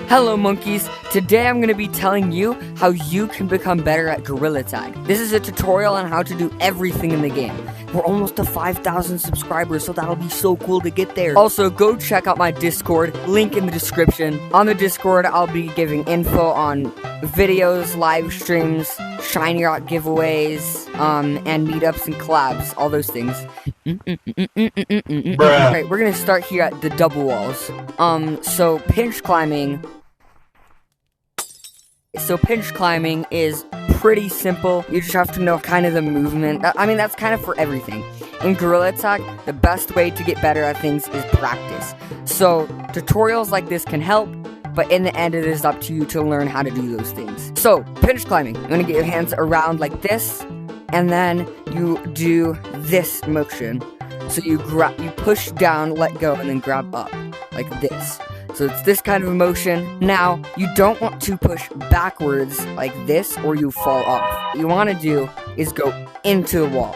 Hello monkeys, today I'm going to be telling you how you can become better at gorilla tag. This is a tutorial on how to do everything in the game. We're almost to 5,000 subscribers, so that'll be so cool to get there. Also, go check out my Discord, link in the description. On the Discord, I'll be giving info on videos, live streams, Shiny Rock giveaways, and meetups and collabs, all those things. Alright, we're going to start here at the double walls. So pinch climbing is pretty simple. You just have to know kind of the movement. I mean, that's kind of for everything. In gorilla tag, the best way to get better at things is practice. So tutorials like this can help, but in the end, it is up to you to learn how to do those things. So pinch climbing, you're gonna get your hands around like this, and then you do this motion. So you push down, let go, and then grab up like this. So it's this kind of motion. Now, you don't want to push backwards like this or you fall off. What you want to do is go into the wall,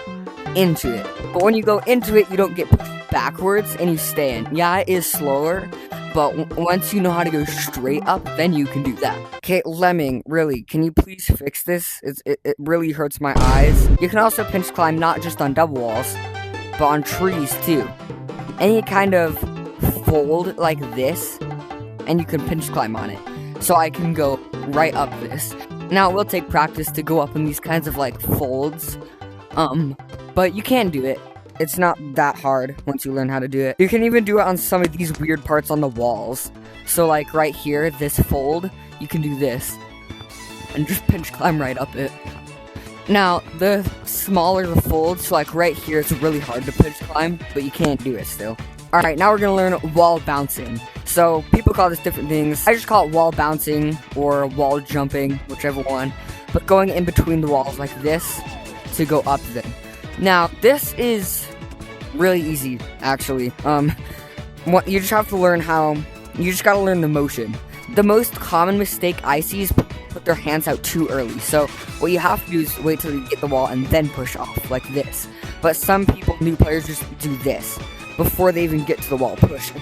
into it. But when you go into it, you don't get pushed backwards and you stay in. Yeah, it is slower, but once you know how to go straight up, then you can do that. Okay, Lemming, really, can you please fix this? It really hurts my eyes. You can also pinch climb not just on double walls, but on trees too. Any kind of fold like this, and you can pinch climb on it. So I can go right up this. Now it will take practice to go up in these kinds of like folds, but you can do it. It's not that hard once you learn how to do it. You can even do it on some of these weird parts on the walls. So like right here, this fold, you can do this and just pinch climb right up it. Now, the smaller the folds, so like right here, it's really hard to pinch climb, but you can't do it still. Alright, now we're gonna learn wall bouncing. So, people call this different things. I just call it wall bouncing, or wall jumping, whichever one. But going in between the walls like this, to go up them. Now, this is really easy, actually. You just have to learn you just gotta learn the motion. The most common mistake I see is put their hands out too early. So, what you have to do is wait till you get the wall and then push off, like this. But some people, new players, just do this before they even get to the wall.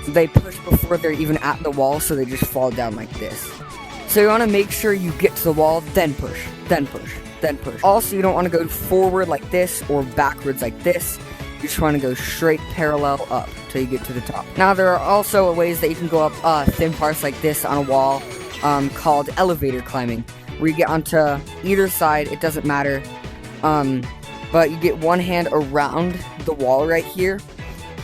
They push before they're even at the wall, so they just fall down like this. So you want to make sure you get to the wall, then push, then push, then push. Also, you don't want to go forward like this or backwards like this. You just want to go straight parallel up till you get to the top. Now, there are also ways that you can go up thin parts like this on a wall, called elevator climbing, where you get onto either side, it doesn't matter, but you get one hand around the wall right here,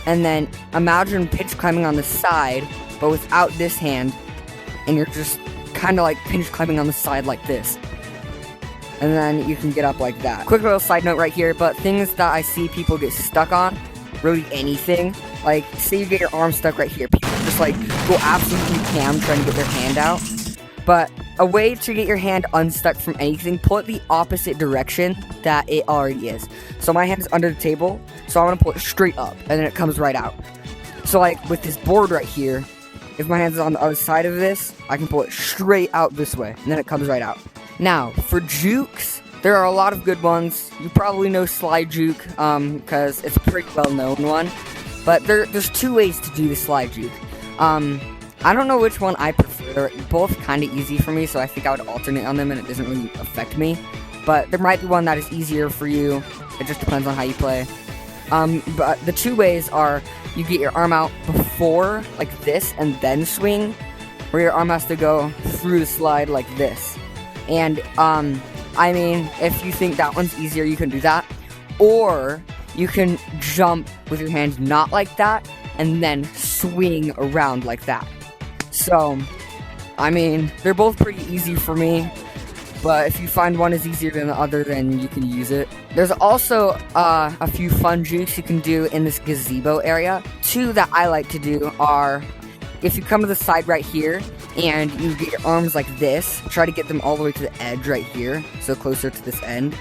and then imagine pinch climbing on the side, but without this hand, and you're just kind of like pinch climbing on the side like this. And then you can get up like that. Quick little side note right here, but things that I see people get stuck on, really anything, like say you get your arm stuck right here, people just like go absolutely ham trying to get their hand out. But a way to get your hand unstuck from anything, pull it the opposite direction that it already is. So my hand is under the table, so I'm going to pull it straight up, and then it comes right out. So like with this board right here, if my hand is on the other side of this, I can pull it straight out this way, and then it comes right out. Now, for jukes, there are a lot of good ones. You probably know slide juke, because it's a pretty well-known one. But there's two ways to do the slide juke. I don't know which one I prefer. They're both kind of easy for me, so I think I would alternate on them and it doesn't really affect me. But there might be one that is easier for you. It just depends on how you play. But the two ways are you get your arm out before, like this, and then swing, where your arm has to go through the slide like this. And, I mean, if you think that one's easier, you can do that. Or you can jump with your hands not like that, and then swing around like that. So, I mean, they're both pretty easy for me, but if you find one is easier than the other, then you can use it. There's also a few fun jukes you can do in this gazebo area. Two that I like to do are, if you come to the side right here, and you get your arms like this, try to get them all the way to the edge right here, so closer to this end,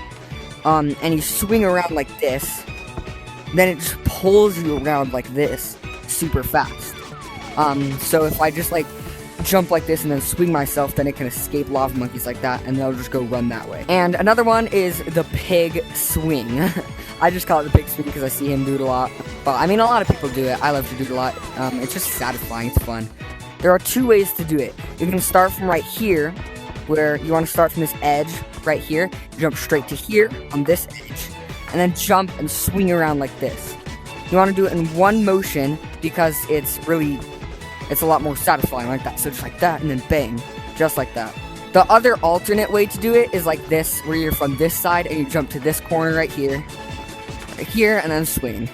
and you swing around like this, then it just pulls you around like this, super fast. So if I just like jump like this and then swing myself, then it can escape lava monkeys like that, and they'll just go run that way. And another one is the pig swing. I just call it the pig swing because I see him do it a lot. But I mean, a lot of people do it. I love to do it a lot. It's just satisfying. It's fun. there are two ways to do it. You can start from right here, where you want to start from this edge right here, jump straight to here on this edge, and then jump and swing around like this. You want to do it in one motion because it's a lot more satisfying like that. So just like that, and then bang, just like that. The other alternate way to do it is like this, where you're from this side and you jump to this corner right here, and then swing.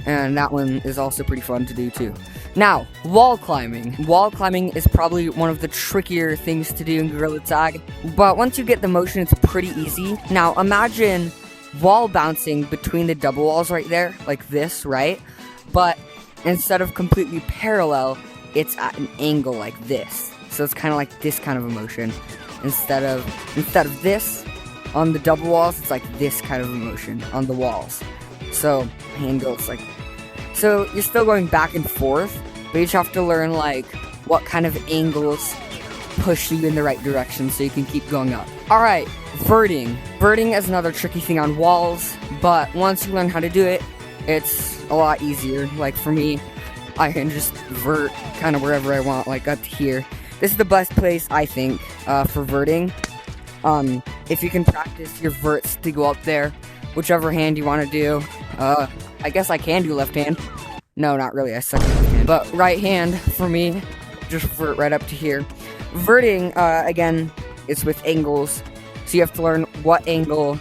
And that one is also pretty fun to do too. Now, wall climbing. Wall climbing is probably one of the trickier things to do in Gorilla Tag, but once you get the motion, it's pretty easy. Now, imagine wall bouncing between the double walls right there, like this, right? But instead of completely parallel, it's at an angle like this. So it's kind of like this kind of a motion. Instead of this on the double walls, it's like this kind of a motion on the walls. So hand goes like, so you're still going back and forth, but you just have to learn like what kind of angles push you in the right direction so you can keep going up. Alright, verting. Verting is another tricky thing on walls, but once you learn how to do it, it's a lot easier. Like for me, I can just vert kind of wherever I want, like up to here. This is the best place, I think, for verting. If you can practice your verts to go up there, whichever hand you want to do. I guess I can do left hand. No, not really, I suck at left hand. But right hand, for me, just vert right up to here. Verting, again, is with angles. So you have to learn what angle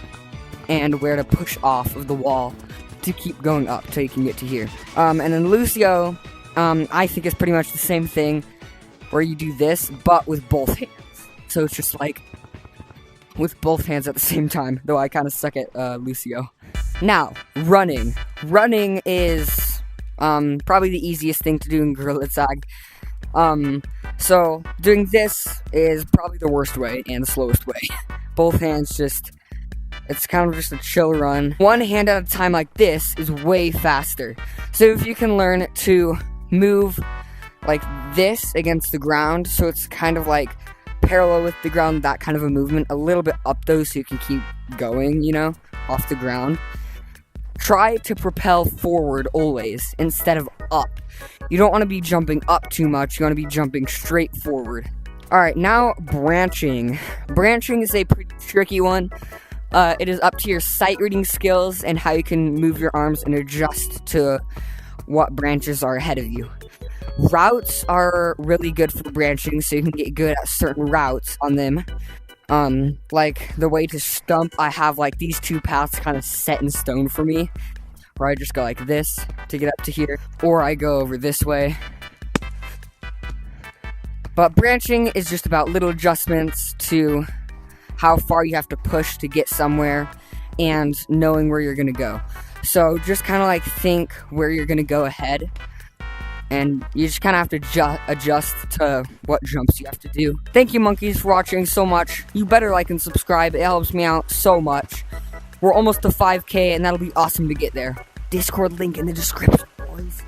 and where to push off of the wall to keep going up till you can get to here. And then Lucio, I think is pretty much the same thing, where you do this, but with both hands. So it's just like, with both hands at the same time, though I kind of suck at Lucio. Now, running. Running is probably the easiest thing to do in Gorilla Tag. So doing this is probably the worst way and the slowest way. Both hands it's kind of just a chill run. One hand at a time like this is way faster. So if you can learn to move like this against the ground, so it's kind of like parallel with the ground, that kind of a movement, a little bit up though so you can keep going, you know, off the ground. Try to propel forward always instead of up. You don't want to be jumping up too much, you want to be jumping straight forward. Alright, now branching. Branching is a pretty tricky one. It is up to your sight reading skills and how you can move your arms and adjust to what branches are ahead of you. Routes are really good for branching, so you can get good at certain routes on them. Like the way to stump, I have like these two paths kind of set in stone for me, where I just go like this to get up to here, or I go over this way. But branching is just about little adjustments to how far you have to push to get somewhere and knowing where you're gonna go. So just kind of like think where you're gonna go ahead, and you just kind of have to adjust to what jumps you have to do. Thank you, monkeys, for watching so much. You better like and subscribe. It helps me out so much. We're almost to 5K, and that'll be awesome to get there. Discord link in the description, boys.